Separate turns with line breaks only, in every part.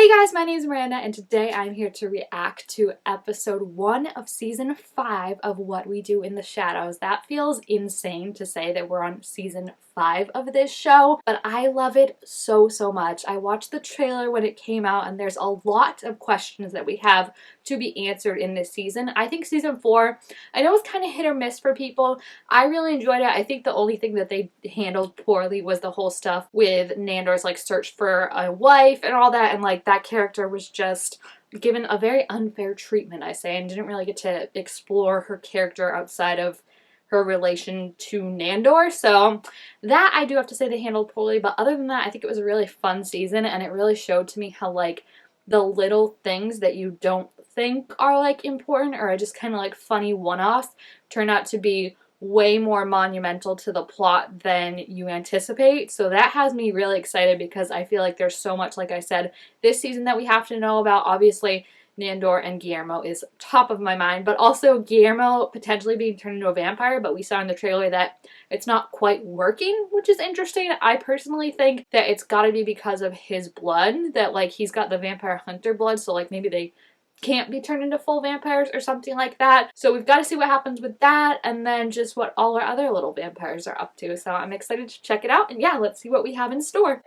Hey guys, my name is Miranda and today I'm here to react to episode 1 of season 5 of What We Do in the Shadows. That feels insane to say that we're on season 5 of this show, but I love it so much. I watched the trailer when it came out and there's a lot of questions that we have to be answered in this season. I think season 4, I know it's kind of hit or miss for people. I really enjoyed it. I think the only thing that they handled poorly was the whole stuff with Nandor's like search for a wife and all that, and like that character was just given a very unfair treatment, I say, and didn't really get to explore her character outside of her relation to Nandor. So that I do have to say they handled poorly, but other than that, I think it was a really fun season and it really showed to me how like the little things that you don't think are like important or are just kind of like funny one-offs turn out to be way more monumental to the plot than you anticipate. So that has me really excited because I feel like there's so much, like I said, this season that we have to know about. Obviously, Nandor and Guillermo is top of my mind, but also Guillermo potentially being turned into a vampire, but we saw in the trailer that it's not quite working, which is interesting. I personally think that it's got to be because of his blood, that like he's got the vampire hunter blood, so like maybe they can't be turned into full vampires or something like that. So we've got to see what happens with that and then just what all our other little vampires are up to. So I'm excited to check it out, and yeah, let's see what we have in store.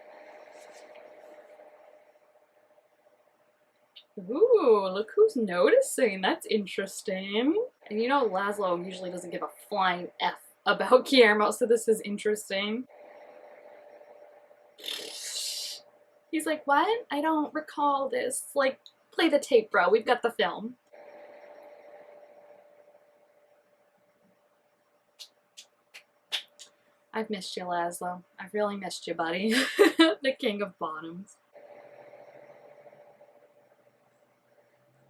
Ooh, look who's noticing. That's interesting. And you know Laszlo usually doesn't give a flying F about Guillermo, so this is interesting. He's like, what? I don't recall this. Like, play the tape, bro. We've got the film. I've missed you, Laszlo. I've really missed you, buddy. The king of bottoms.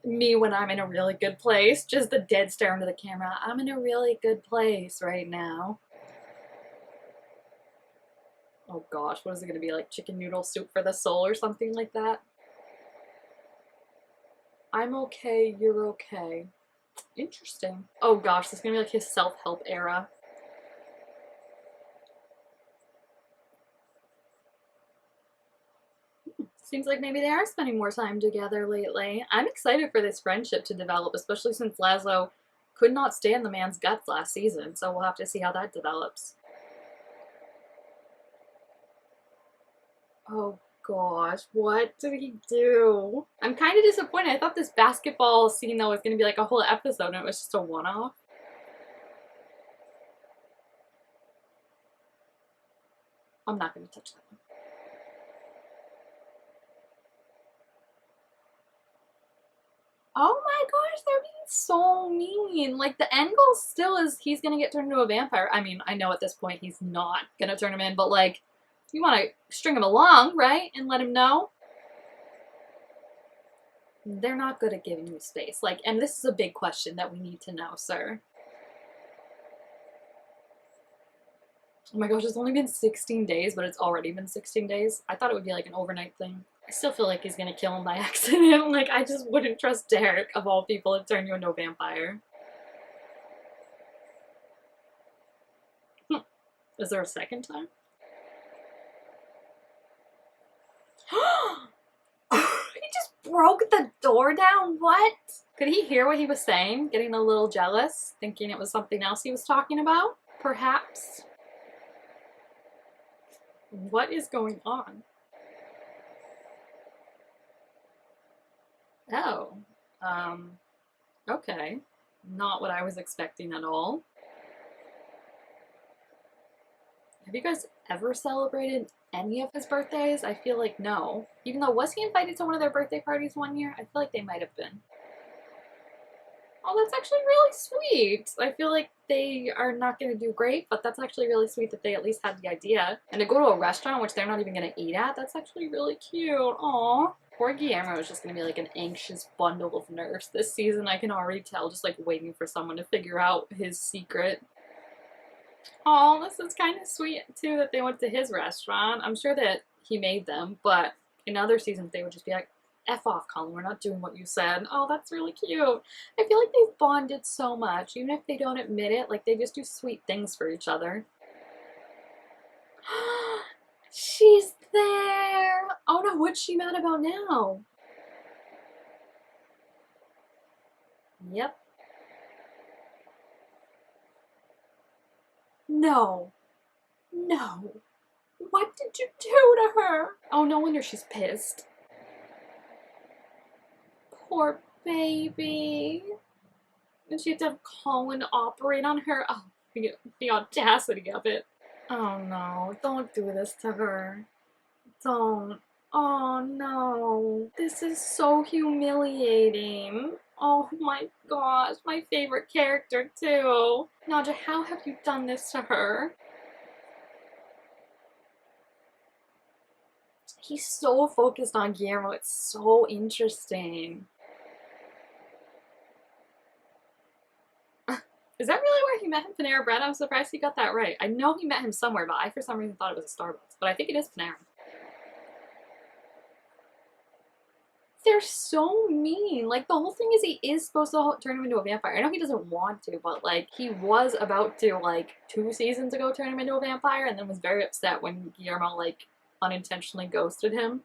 Me when I'm in a really good place. Just the dead stare into the camera. I'm in a really good place right now. Oh gosh, what is it going to be, like chicken noodle soup for the soul or something like that? I'm okay, you're okay. Interesting. Oh gosh, this is going to be like his self-help era. Seems like maybe they are spending more time together lately. I'm excited for this friendship to develop, especially since Laszlo could not stand the man's guts last season, so we'll have to see how that develops. Oh gosh, what did he do? I'm kind of disappointed. I thought this basketball scene though was going to be like a whole episode and it was just a one-off. I'm not going to touch that one. Oh my gosh, they're being so mean. Like, the end goal still is he's gonna get turned into a vampire. I mean, I know at this point he's not gonna turn him in, but like, you want to string him along, right? And let him know. They're not good at giving you space. Like, and this is a big question that we need to know, sir. Oh my gosh, it's only been 16 days, but it's already been 16 days. I thought it would be like an overnight thing. I still feel like he's gonna kill him by accident. Like, I just wouldn't trust Derek, of all people, to turn you into a vampire. Is there a second time? He just broke the door down? What? Could he hear what he was saying? Getting a little jealous? Thinking it was something else he was talking about? Perhaps? What is going on? Oh. Okay. Not what I was expecting at all. Have you guys ever celebrated any of his birthdays? I feel like no. Even though, was he invited to one of their birthday parties one year? I feel like they might have been. Oh, that's actually really sweet. I feel like they are not going to do great, but that's actually really sweet that they at least had the idea. And to go to a restaurant, which they're not even going to eat at, that's actually really cute. Aw. Poor Guillermo is just going to be like an anxious bundle of nerves this season. I can already tell, just like waiting for someone to figure out his secret. Oh, this is kind of sweet too that they went to his restaurant. I'm sure that he made them, but in other seasons they would just be like, F off, Colin, we're not doing what you said. Oh, that's really cute. I feel like they've bonded so much, even if they don't admit it, like they just do sweet things for each other. She's there! Oh no, what's she mad about now? Yep. No. No. What did you do to her? Oh, no wonder she's pissed. Poor baby. And she had to have Colin operate on her. Oh, the audacity of it. Oh no, don't do this to her. Don't. Oh no. This is so humiliating. Oh my gosh, my favorite character too. Nadja, how have you done this to her? He's so focused on Guillermo. It's so interesting. Is that really where he met him, Panera Bread? I'm surprised he got that right. I know he met him somewhere, but I for some reason thought it was a Starbucks. But I think it is Panera. They're so mean. Like, the whole thing is he is supposed to turn him into a vampire. I know he doesn't want to, but, like, he was about to, like, 2 seasons ago turn him into a vampire and then was very upset when Guillermo, like, unintentionally ghosted him.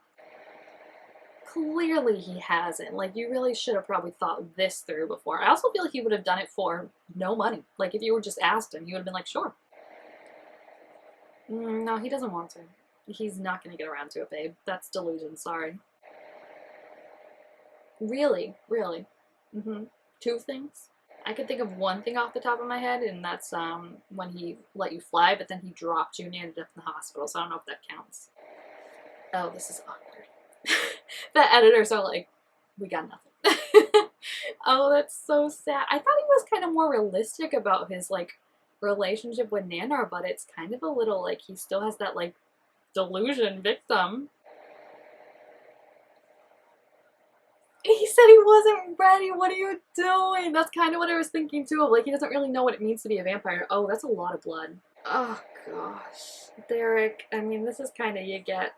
Clearly he hasn't. Like, you really should have probably thought this through before. I also feel like he would have done it for no money. Like, if you were just asked him, he would have been like, sure. No, he doesn't want to. He's not going to get around to it, babe. That's delusion, sorry. Really, really. 2 things. I could think of one thing off the top of my head, and that's when he let you fly, but then he dropped you and you ended up in the hospital, so I don't know if that counts. Oh, this is awkward. The editors are like, we got nothing. Oh, that's so sad. I thought he was kind of more realistic about his, like, relationship with Nandor, but it's kind of a little, like, he still has that, like, delusion victim. He said he wasn't ready. What are you doing? That's kind of what I was thinking too. Of like, he doesn't really know what it means to be a vampire. Oh, that's a lot of blood. Oh gosh, Derek. I mean, this is kind of you get.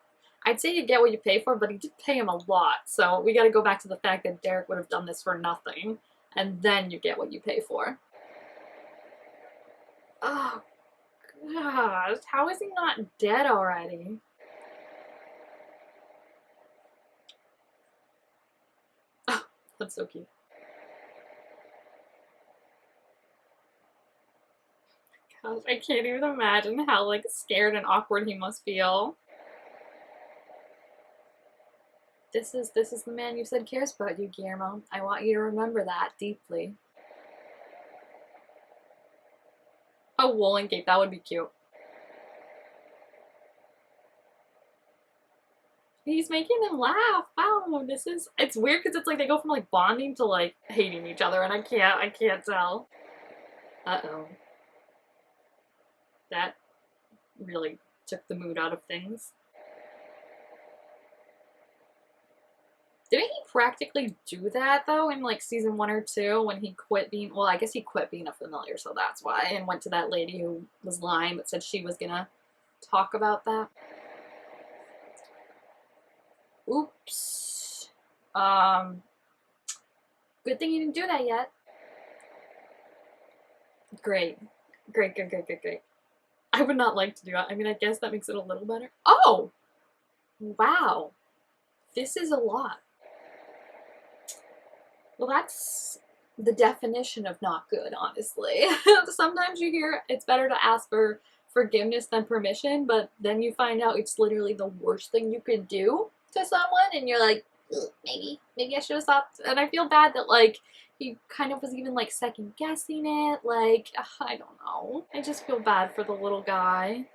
I'd say you get what you pay for, but he did pay him a lot. So we got to go back to the fact that Derek would have done this for nothing, and then you get what you pay for. Oh gosh, how is he not dead already? Oh, that's so cute. Gosh, I can't even imagine how like scared and awkward he must feel. This is the man you said cares about you, Guillermo. I want you to remember that deeply. A woolen gate, that would be cute. He's making them laugh. Wow, it's weird because it's like they go from like bonding to like hating each other, and I can't tell. Uh-oh. That really took the mood out of things. Didn't he practically do that though in like season 1 or 2 when he quit being, well, I guess he quit being a familiar, so that's why, and went to that lady who was lying but said she was gonna talk about that? Oops. Good thing you didn't do that yet. Great. Great, good, good, good, great. I would not like to do that. I mean, I guess that makes it a little better. Oh! Wow. This is a lot. Well, that's the definition of not good, honestly. Sometimes you hear it's better to ask for forgiveness than permission, but then you find out it's literally the worst thing you could do to someone, and you're like, maybe I should have stopped. And I feel bad that, like, he kind of was even, like, second guessing it. Like, I don't know. I just feel bad for the little guy.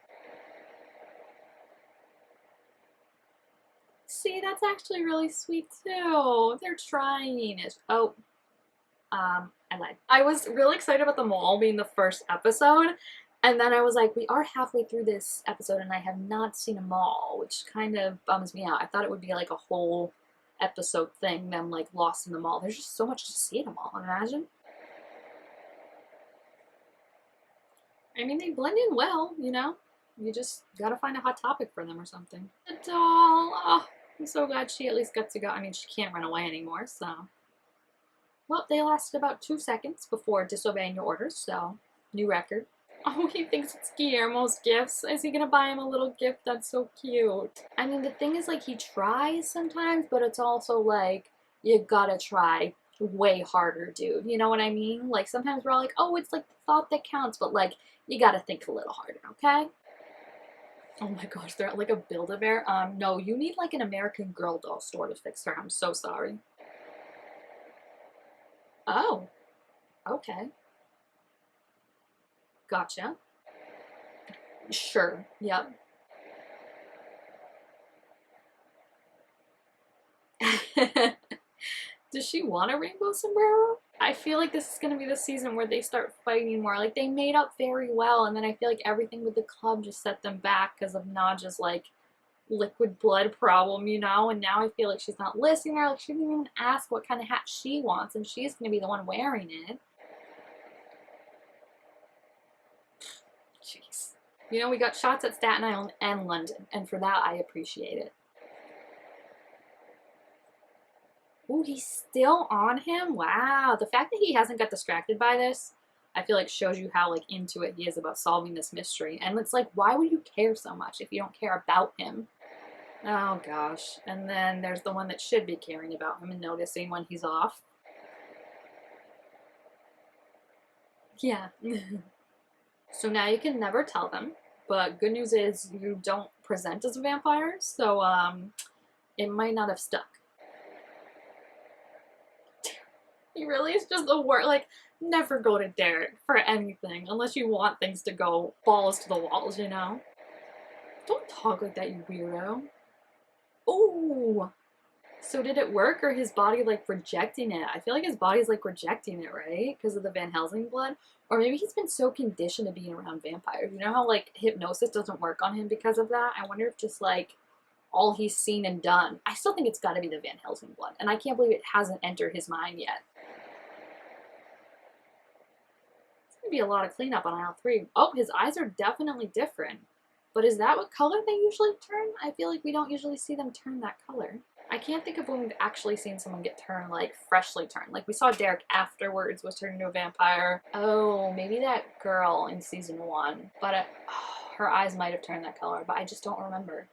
See, that's actually really sweet too. They're trying. Oh, I lied. I was really excited about the mall being the first episode, and then I was like, we are halfway through this episode and I have not seen a mall, which kind of bums me out. I thought it would be like a whole episode thing, them like lost in the mall. There's just so much to see in a mall, imagine. I mean, they blend in well, you know? You just gotta find a hot topic for them or something. The doll! Oh, I'm so glad she at least got to go. I mean, she can't run away anymore, so. Well, they lasted about 2 seconds before disobeying your orders, so new record. Oh, he thinks it's Guillermo's gifts. Is he gonna buy him a little gift? That's so cute. I mean, the thing is, like, he tries sometimes, but it's also like, you gotta try way harder, dude. You know what I mean? Like sometimes we're all like, oh, it's like the thought that counts, but like you gotta think a little harder, okay? Oh my gosh, they're at like a Build-A-Bear. No, you need like an American Girl doll store to fix her. I'm so sorry. Oh, okay. Gotcha. Sure. Yep. Does she want a rainbow sombrero? I feel like this is gonna be the season where they start fighting more. Like they made up very well, and then I feel like everything with the club just set them back because of Nadja's like liquid blood problem, you know? And now I feel like she's not listening to her. Like she didn't even ask what kind of hat she wants, and she's gonna be the one wearing it. Jeez. You know, we got shots at Staten Island and London, and for that I appreciate it. Ooh, he's still on him? Wow. The fact that he hasn't got distracted by this, I feel like shows you how like into it he is about solving this mystery. And it's like, why would you care so much if you don't care about him? Oh gosh. And then there's the one that should be caring about him and noticing when he's off. Yeah. So now you can never tell them. But good news is you don't present as a vampire, so it might not have stuck. He really is just the word. Like, never go to Derek for anything unless you want things to go balls to the walls, you know? Don't talk like that, you weirdo. Ooh. So did it work or his body like rejecting it? I feel like his body's like rejecting it, right? Because of the Van Helsing blood. Or maybe he's been so conditioned to being around vampires. You know how like hypnosis doesn't work on him because of that? I wonder if just like all he's seen and done. I still think it's got to be the Van Helsing blood. And I can't believe it hasn't entered his mind yet. Be a lot of cleanup on aisle 3. Oh, his eyes are definitely different. But is that what color they usually turn? I feel like we don't usually see them turn that color. I can't think of when we've actually seen someone get turned, like, freshly turned. Like, we saw Derek afterwards was turned into a vampire. Oh, maybe that girl in season 1. But her eyes might have turned that color, but I just don't remember.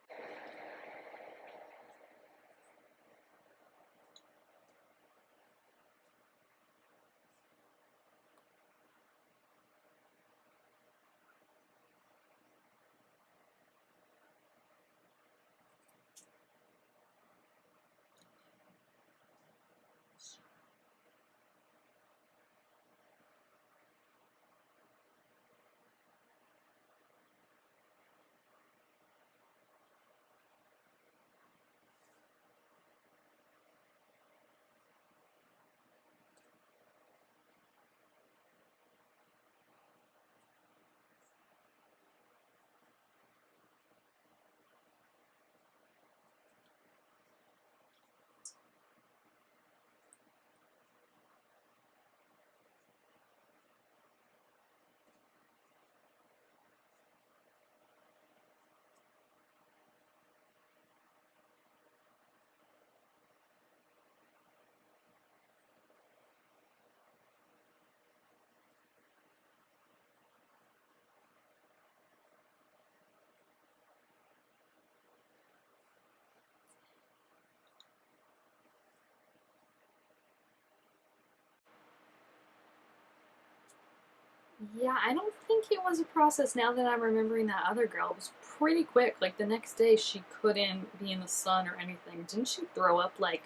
Yeah, I don't think it was a process now that I'm remembering that other girl. It was pretty quick. Like the next day, she couldn't be in the sun or anything. Didn't she throw up like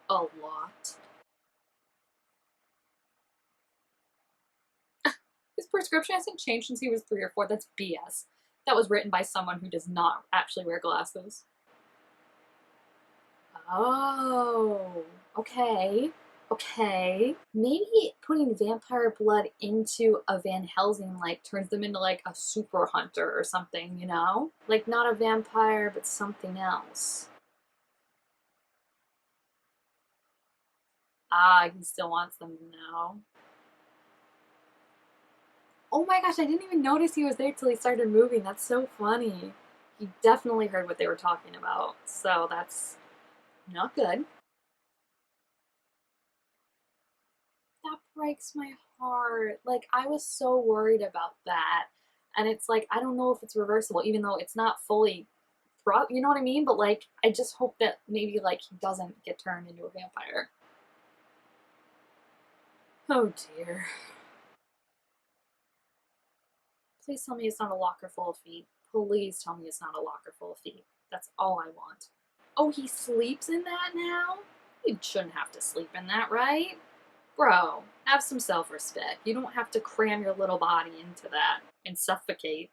a lot? His prescription hasn't changed since he was 3 or 4. That's BS. That was written by someone who does not actually wear glasses. Oh, okay. Okay. Maybe putting vampire blood into a Van Helsing like turns them into like a super hunter or something, you know? Like not a vampire, but something else. Ah, he still wants them to know. Oh my gosh, I didn't even notice he was there till he started moving. That's so funny. He definitely heard what they were talking about. So that's not good. That breaks my heart. Like, I was so worried about that. And it's like, I don't know if it's reversible, even though it's not fully, you know what I mean? But like, I just hope that maybe like he doesn't get turned into a vampire. Oh dear. Please tell me it's not a locker full of feet. Please tell me it's not a locker full of feet. That's all I want. Oh, he sleeps in that now? You shouldn't have to sleep in that, right? Bro, have some self respect. You don't have to cram your little body into that and suffocate.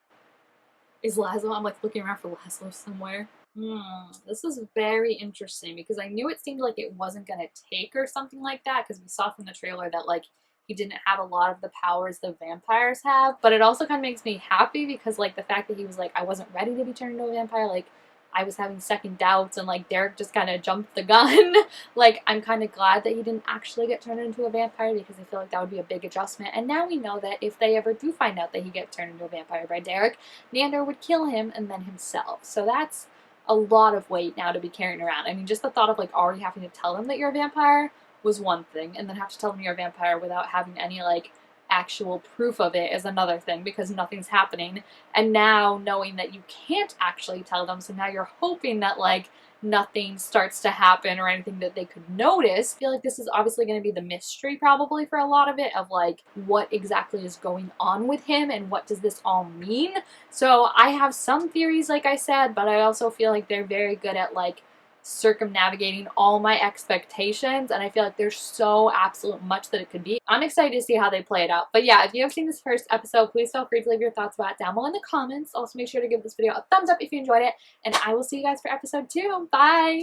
Is Laszlo? I'm like looking around for Laszlo somewhere. This is very interesting because I knew it seemed like it wasn't going to take or something like that because we saw from the trailer that like he didn't have a lot of the powers the vampires have. But it also kind of makes me happy because like the fact that he was like, I wasn't ready to be turned into a vampire, like I was having second doubts and like Derek just kind of jumped the gun. Like I'm kind of glad that he didn't actually get turned into a vampire because I feel like that would be a big adjustment. And now we know that if they ever do find out that he gets turned into a vampire by Derek, Nandor would kill him and then himself. So that's a lot of weight now to be carrying around. I mean, just the thought of like already having to tell them that you're a vampire was one thing, and then have to tell them you're a vampire without having any like actual proof of it is another thing because nothing's happening. And now knowing that you can't actually tell them, so now you're hoping that like nothing starts to happen or anything that they could notice. I feel like this is obviously going to be the mystery probably for a lot of it of like what exactly is going on with him and what does this all mean. So I have some theories like I said, but I also feel like they're very good at like circumnavigating all my expectations, and I feel like there's so absolute much that it could be. I'm excited to see how they play it out. But yeah, if you have seen this first episode, please feel free to leave your thoughts about it down below in the comments. Also make sure to give this video a thumbs up if you enjoyed it, and I will see you guys for episode 2. Bye!